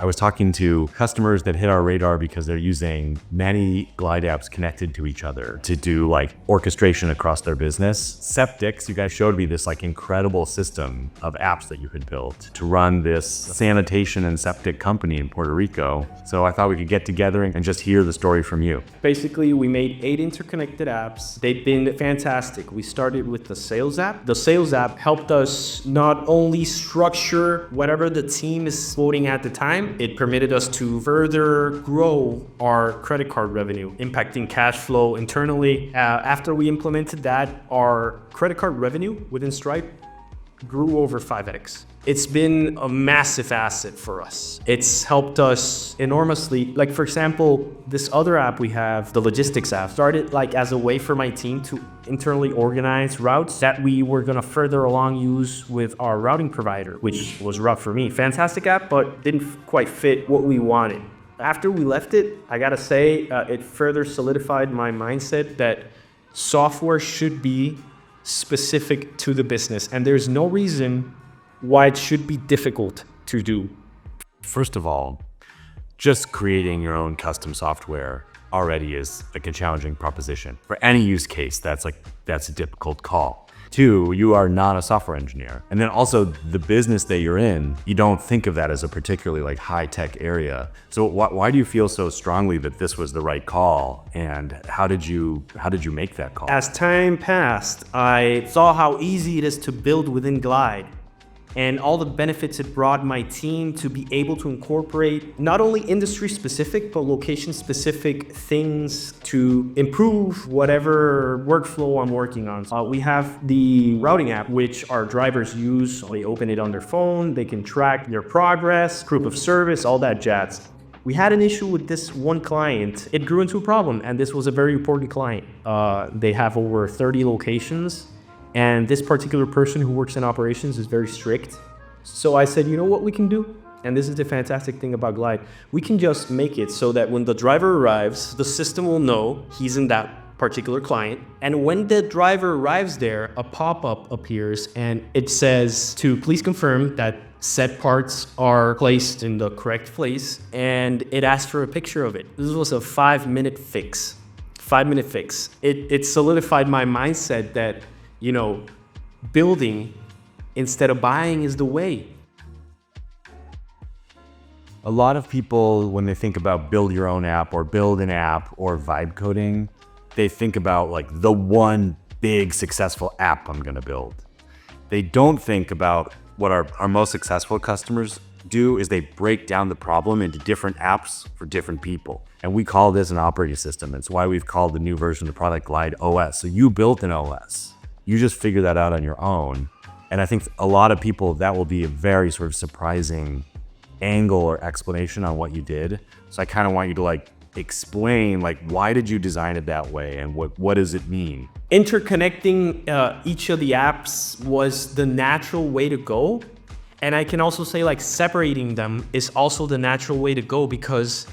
I was talking to customers that hit our radar because they're using many Glide apps connected to each other to do like orchestration across their business. Septics, you guys showed me this like incredible system of apps that you could build to run this sanitation and septic company in Puerto Rico. So I thought we could get together and just hear the story from you. Basically, we made 8 interconnected apps. They've been fantastic. We started with the sales app. The sales app helped us not only structure whatever the team is quoting at the time, it permitted us to further grow our credit card revenue, impacting cash flow internally. After we implemented that, our credit card revenue within Stripe grew over 5x. It's been a massive asset for us. It's helped us enormously. Like for example, this other app we have, the logistics app, started like as a way for my team to internally organize routes that we were gonna further along use with our routing provider, which was rough for me. Fantastic app, but didn't quite fit what we wanted. After we left it, I gotta say, it further solidified my mindset that software should be specific to the business, and there's no reason why it should be difficult to do. First of all, just creating your own custom software already is like a challenging proposition. For any use case, that's a difficult call. 2, you are not a software engineer. And then also the business that you're in, you don't think of that as a particularly like high-tech area. So why do you feel so strongly that this was the right call? And how did you make that call? As time passed, I saw how easy it is to build within Glide, and all the benefits it brought my team to be able to incorporate not only industry-specific, but location-specific things to improve whatever workflow I'm working on. We have the routing app, which our drivers use. They open it on their phone, they can track their progress, proof of service, all that jazz. We had an issue with this one client. It grew into a problem, and this was a very important client. They have over 30 locations. And this particular person who works in operations is very strict. So I said, you know what we can do? And this is the fantastic thing about Glide. We can just make it so that when the driver arrives, the system will know he's in that particular client. And when the driver arrives there, a pop-up appears and it says to please confirm that said parts are placed in the correct place. And it asks for a picture of it. This was a 5-minute fix. 5-minute fix. It solidified my mindset that, you know, building instead of buying is the way. A lot of people, when they think about build your own app or build an app or vibe coding, they think about like the one big successful app I'm gonna build. They don't think about what our most successful customers do is they break down the problem into different apps for different people. And we call this an operating system. It's why we've called the new version of the product Glide OS. So you built an OS. You just figure that out on your own. And I think a lot of people, that will be a very sort of surprising angle or explanation on what you did. So I kind of want you to like explain, like, why did you design it that way and what does it mean? Interconnecting each of the apps was the natural way to go. And I can also say like separating them is also the natural way to go because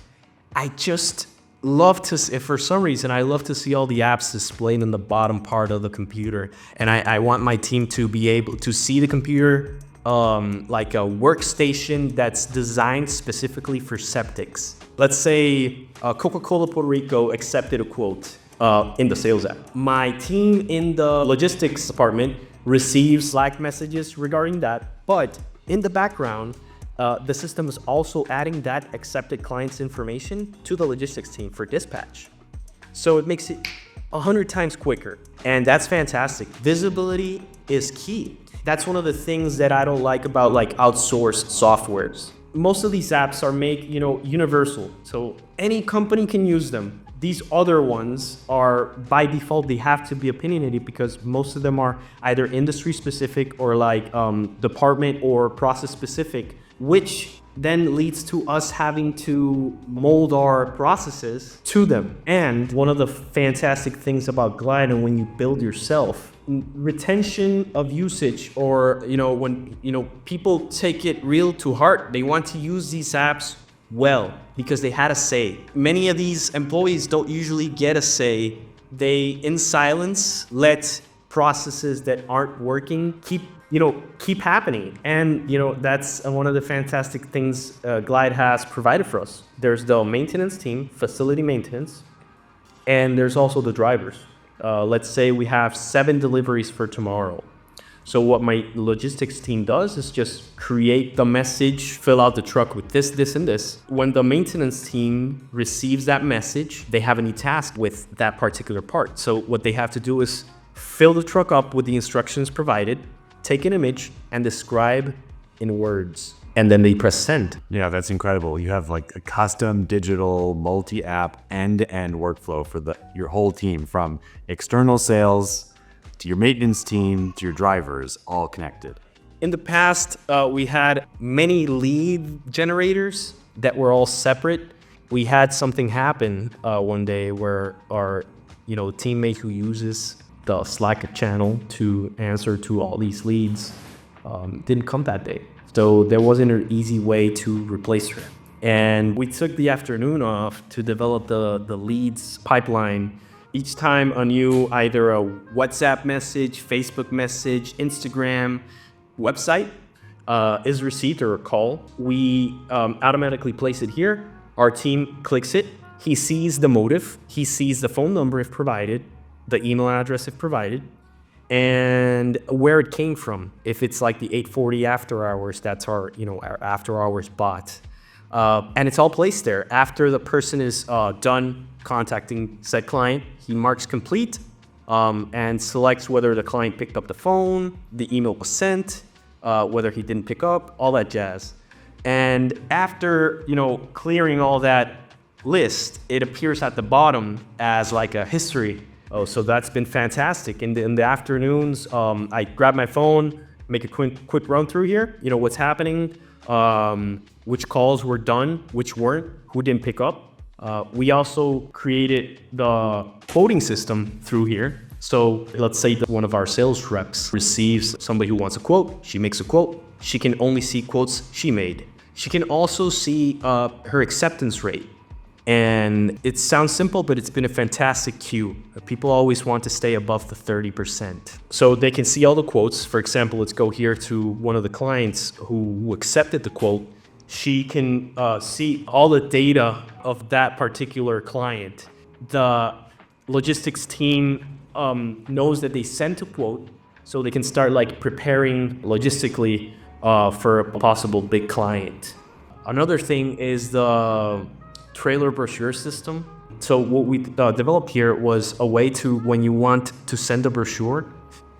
I just love to, if for some reason, I love to see all the apps displayed in the bottom part of the computer. And I want my team to be able to see the computer like a workstation that's designed specifically for septics. Let's say Coca-Cola Puerto Rico accepted a quote in the sales app. My team in the logistics department receives Slack messages regarding that, but in the background, the system is also adding that accepted client's information to the logistics team for dispatch. So it makes it 100 times quicker. And that's fantastic. Visibility is key. That's one of the things that I don't like about like outsourced softwares. Most of these apps are made, universal. So any company can use them. These other ones are by default, they have to be opinionated because most of them are either industry specific or like department or process specific, which then leads to us having to mold our processes to them. And one of the fantastic things about Glide and when you build yourself, retention of usage, or when people take it real to heart, they want to use these apps well because they had a say. Many of these employees don't usually get a say. They in silence let processes that aren't working keep keep happening. And, that's one of the fantastic things Glide has provided for us. There's the maintenance team, facility maintenance, and there's also the drivers. Let's say we have 7 deliveries for tomorrow. So what my logistics team does is just create the message, fill out the truck with this, this, and this. When the maintenance team receives that message, they have any task with that particular part. So what they have to do is fill the truck up with the instructions provided, take an image, and describe in words. And then they press send. Yeah, that's incredible. You have like a custom digital multi-app end-to-end workflow for your whole team, from external sales to your maintenance team to your drivers, all connected. In the past, we had many lead generators that were all separate. We had something happen one day where our teammate who uses the Slack channel to answer to all these leads didn't come that day. So there wasn't an easy way to replace her. And we took the afternoon off to develop the leads pipeline. Each time a new, either a WhatsApp message, Facebook message, Instagram, website is received, or a call, we automatically place it here. Our team clicks it. He sees the motive. He sees the phone number if provided, the email address if provided, and where it came from. If it's like the 840 after hours, that's our after hours bot. And it's all placed there. After the person is done contacting said client, he marks complete and selects whether the client picked up the phone, the email was sent, whether he didn't pick up, all that jazz. And after clearing all that list, it appears at the bottom as like a history. Oh, so that's been fantastic. In the afternoons, I grab my phone, make a quick run through here. What's happening, which calls were done, which weren't, who didn't pick up. We also created the quoting system through here. So let's say that one of our sales reps receives somebody who wants a quote. She makes a quote. She can only see quotes she made. She can also see her acceptance rate. And it sounds simple, but it's been a fantastic cue. People always want to stay above the 30%. So they can see all the quotes. For example, let's go here to one of the clients who accepted the quote. She can see all the data of that particular client. The logistics team knows that they sent a quote, so they can start preparing logistically for a possible big client. Another thing is the trailer brochure system. So what we developed here was a way to, when you want to send a brochure,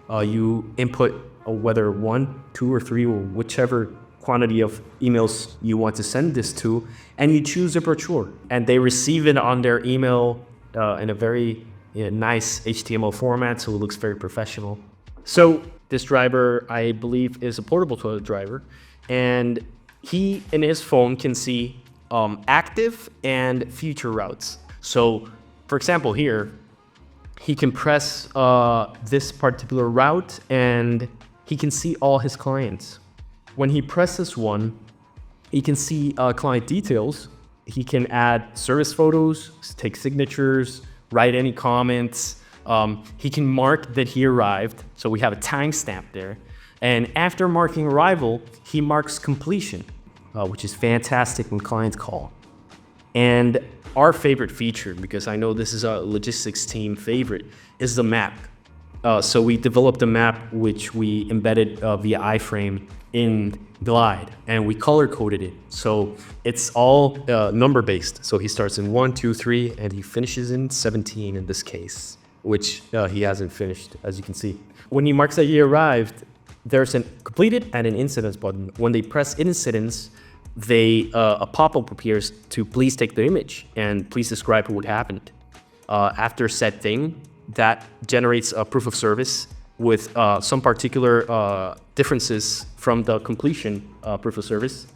you input whether 1, 2, or 3, or whichever quantity of emails you want to send this to, and you choose a brochure, and they receive it on their email in a very nice HTML format, so it looks very professional. So this driver, I believe, is a portable toilet driver, and he in his phone can see active and future routes. So for example, here he can press this particular route and he can see all his clients. When he presses one, he can see client details. He can add service photos, take signatures, write any comments. He can mark that he arrived, so we have a timestamp there. And after marking arrival, he marks completion, which is fantastic when clients call. And our favorite feature, because I know this is a logistics team favorite, is the map. So we developed a map which we embedded via iframe in Glide, and we color coded it. So it's all number based. So he starts in 1, 2, 3, and he finishes in 17 in this case, which he hasn't finished, as you can see. When he marks that he arrived, there's a completed and an incidents button. When they press incidents, a pop-up appears to please take the image and please describe what happened. After said thing, that generates a proof of service with some particular differences from the completion proof of service.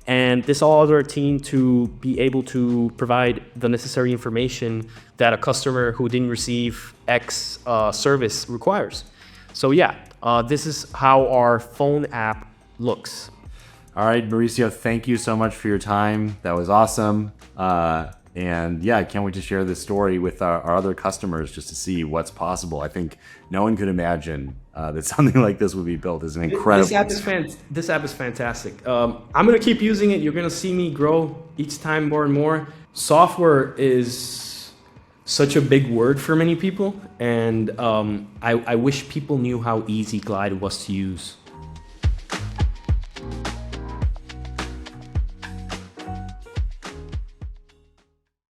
And this allows our team to be able to provide the necessary information that a customer who didn't receive X service requires. So yeah, this is how our phone app looks. All right, Maurizio, thank you so much for your time. That was awesome. And yeah, I can't wait to share this story with our other customers just to see what's possible. I think no one could imagine that something like this would be built. Is an incredible. This app is fantastic. I'm gonna keep using it. You're gonna see me grow each time more and more. Software is such a big word for many people, and I wish people knew how easy Glide was to use.